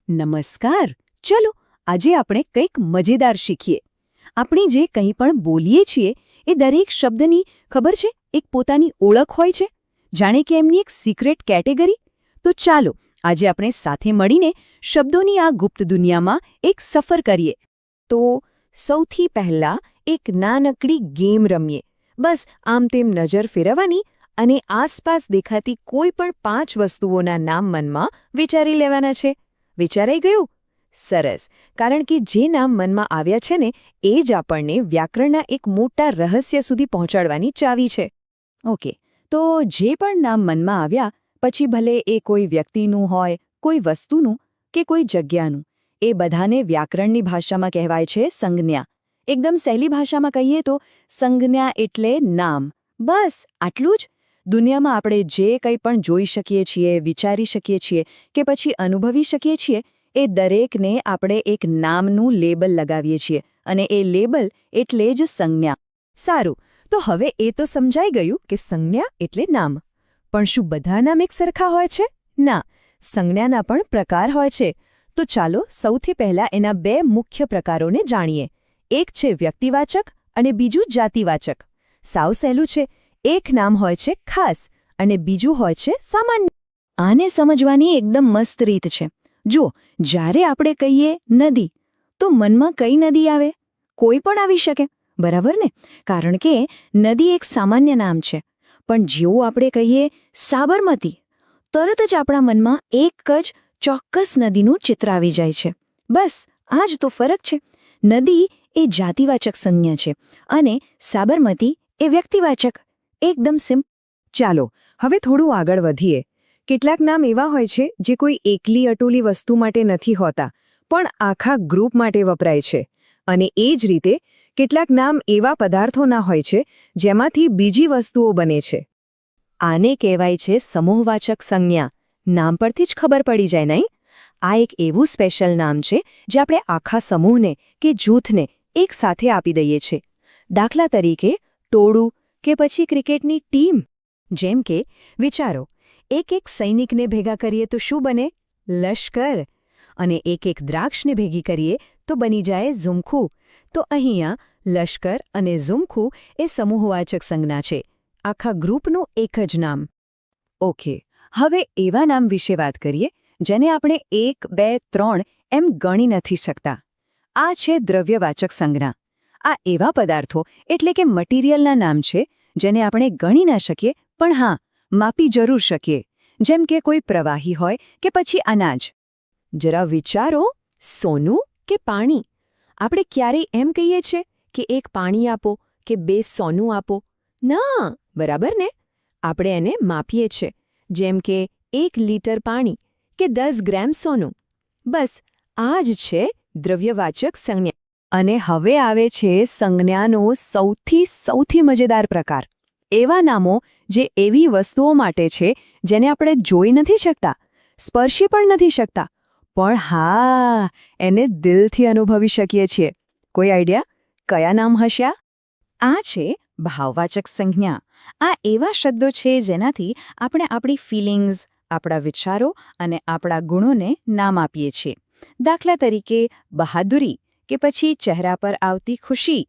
નમસ્કાર. ચલો આજે આપણે કંઈક મજેદાર શીખીએ. આપણે જે કંઈ પણ બોલીએ છીએ એ દરેક શબ્દની ખબર છે એક પોતાની ઓળખ હોય છે, જાણે કે એમની એક સિક્રેટ કેટેગરી. તો ચાલો આજે આપણે સાથે મળીને શબ્દોની આ ગુપ્ત દુનિયામાં એક સફર કરીએ. તો સૌથી પહેલા એક નાનકડી ગેમ રમીએ. બસ આમ તેમ નજર ફેરવવાની અને આસપાસ દેખાતી કોઈ પણ 5 વસ્તુઓના નામ મનમાં વિચારી લેવાના છે. વિચારાઈ ગયું? સરસ. કારણ કે જે નામ મનમાં આવ્યા છે ને એ જ આપણને વ્યાકરણના એક મોટા રહસ્ય સુધી પહોંચાડવાની ચાવી છે. ઓકે, તો જે પણ નામ મનમાં આવ્યા પછી ભલે એ કોઈ વ્યક્તિનું હોય, કોઈ વસ્તુનું કે કોઈ જગ્યાનું, એ બધાને વ્યાકરણની ભાષામાં કહેવાય છે સંજ્ઞા. એકદમ સહેલી ભાષામાં કહીએ તો સંજ્ઞા એટલે નામ. બસ આટલું જ. દુનિયામાં આપણે જે કંઈ પણ જોઈ શકીએ છીએ, વિચારી શકીએ છીએ કે પછી અનુભવી શકીએ છીએ એ દરેકને આપણે એક નામનું લેબલ લગાવીએ છીએ અને એ લેબલ એટલે જ સંજ્ઞા. સારું, તો હવે એ તો સમજાઈ ગયું કે સંજ્ઞા એટલે નામ. પણ શું બધા નામ એક સરખા હોય છે? ના, સંજ્ઞાના પણ પ્રકાર હોય છે. તો ચાલો સૌથી પહેલા એના 2 મુખ્ય પ્રકારોને જાણીએ. એક છે વ્યક્તિવાચક અને બીજું જાતિવાચક. સાવ સહેલું છે. એક નામ હોય છે ખાસ અને બીજું હોય છે સામાન્ય. આને સમજવાની એકદમ મસ્ત રીત છે. જો જ્યારે આપણે કહીએ નદી, તો મનમાં કઈ નદી આવે? કોઈ પણ આવી શકે, બરાબર ને? કારણ કે નદી એક સામાન્ય નામ છે. પણ જેવું આપણે કહીએ સાબરમતી, તરત જ આપણા મનમાં એક જ ચોક્કસ નદીનું ચિત્ર આવી જાય છે. બસ આ જ તો ફરક છે. નદી એ જાતિવાચક સંજ્ઞા છે અને સાબરમતી એ વ્યક્તિવાચક. એકદમ સિમ્પલ. ચાલો હવે થોડું આગળ વધીએ. કેટલાક નામ એવા હોય છે જે કોઈ એકલી અટોલી વસ્તુ માટે નથી હોતા, પણ આખા ગ્રુપ માટે વપરાય છે. અને એ જ રીતે કેટલાક નામ એવા પદાર્થોના હોય છે જેમાંથી બીજી વસ્તુઓ બને છે. આને કહેવાય છે સમૂહવાચક સંજ્ઞા. નામ પરથી જ ખબર પડી જાય, નહીં? આ એક એવું સ્પેશિયલ નામ છે જે આપણે આખા સમૂહને કે જૂથને એક સાથે આપી દઈએ છીએ. દાખલા તરીકે ટોળું કે પછી ક્રિકેટની ટીમ. જેમ કે વિચારો, એક સૈનિકને ભેગા કરીએ તો શું બને? લશ્કર. અને એક દ્રાક્ષને ભેગી કરીએ તો બની જાય ઝુમખું. તો અહીંયા લશ્કર અને ઝુમખું એ સમૂહવાચક સંજ્ઞા છે, આખા ગ્રુપનું એક જ નામ. ઓકે, હવે એવા નામ વિશે વાત કરીએ જેને આપણે 1, 2, 3 એમ ગણી નથી શકતા. આ છે દ્રવ્યવાચક સંજ્ઞા. આ એવા પદાર્થો એટલે કે મટીરિયલના નામ છે જેને આપણે ગણી ના શકીએ, પણ હા, માપી જરૂર શકીએ. જેમ કે કોઈ પ્રવાહી હોય કે પછી અનાજ. જરા વિચારો, સોનું કે પાણી. આપણે ક્યારેય એમ કહીએ છીએ કે 1 પાણી આપો કે 2 સોનું આપો? ના, બરાબર ને? આપણે એને માપીએ છીએ. જેમ કે 1 લીટર પાણી કે 10 ગ્રામ સોનું. બસ આ જ છે દ્રવ્યવાચક સંજ્ઞા. અને હવે આવે છે સંજ્ઞાનો સૌથી મજેદાર પ્રકાર. એવા નામો જે એવી વસ્તુઓ માટે છે જેને આપણે જોઈ નથી શકતા, સ્પર્શી પણ નથી શકતા, પણ હા, એને દિલથી અનુભવી શકીએ છીએ. કોઈ આઈડિયા કયા નામ હશે? આ છે ભાવવાચક સંજ્ઞા. આ એવા શબ્દો છે જેનાથી આપણે આપણી ફિલિંગ્સ, આપણા વિચારો અને આપણા ગુણોને નામ આપીએ છીએ. દાખલા તરીકે બહાદુરી કે પછી ચહેરા પર આવતી ખુશી.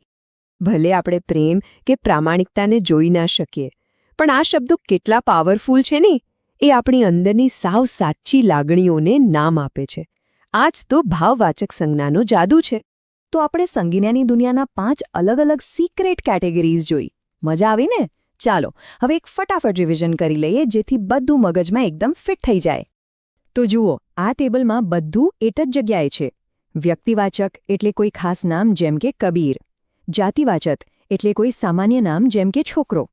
ભલે આપણે પ્રેમ કે પ્રામાણિકતાને જોઈ ના શકીએ, પણ આ શબ્દો કેટલા પાવરફુલ છે ને, એ આપણી અંદરની સાવ સાચી લાગણીઓને નામ આપે છે. આ જ તો ભાવવાચક સંજ્ઞાનો જાદુ છે. તો આપણે સંજ્ઞાની દુનિયાના 5 અલગ-અલગ સિક્રેટ કેટેગરીઝ જોઈ. મજા આવી ને? ચાલો હવે એક ફટાફટ રિવિઝન કરી લઈએ જેથી બધું મગજમાં એકદમ ફિટ થઈ જાય. તો જુઓ, આ ટેબલમાં બધું એક જ જગ્યાએ છે. વ્યક્તિવાચક એટલે કોઈ ખાસ નામ જેમ કે કબીર. જાતિવાચક એટલે કોઈ સામાન્ય નામ જેમ કે છોકરો.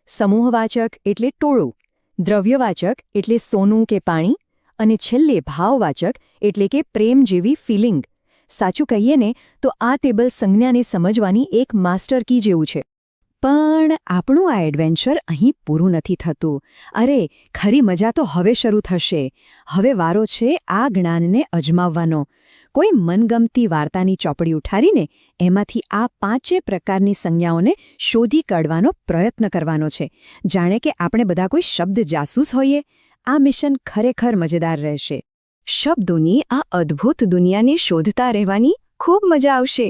સમૂહવાચક એટલે ટોળું. દ્રવ્યવાચક એટલે સોનું કે પાણી. અને છેલ્લે ભાવવાચક એટલે કે પ્રેમ જેવી ફિલિંગ. સાચું કહીએ ને તો આ ટેબલ સંજ્ઞાને સમજવાની એક માસ્ટર કી જેવું છે. પણ આપણું આ એડવેન્ચર અહીં પૂરું નથી થતું. અરે, ખરી મજા તો હવે શરૂ થશે. હવે વારો છે આ જ્ઞાનને અજમાવવાનો. કોઈ મનગમતી વાર્તાની ચોપડી ઉઠારીને એમાંથી આ 5 પ્રકારની સંજ્ઞાઓને શોધી કાઢવાનો પ્રયત્ન કરવાનો છે. જાણે કે આપણે બધા કોઈ શબ્દ જાસૂસ હોઈએ. આ મિશન ખરેખર મજેદાર રહેશે. શબ્દોની આ અદ્ભુત દુનિયાને શોધતા રહેવાની ખૂબ મજા આવશે.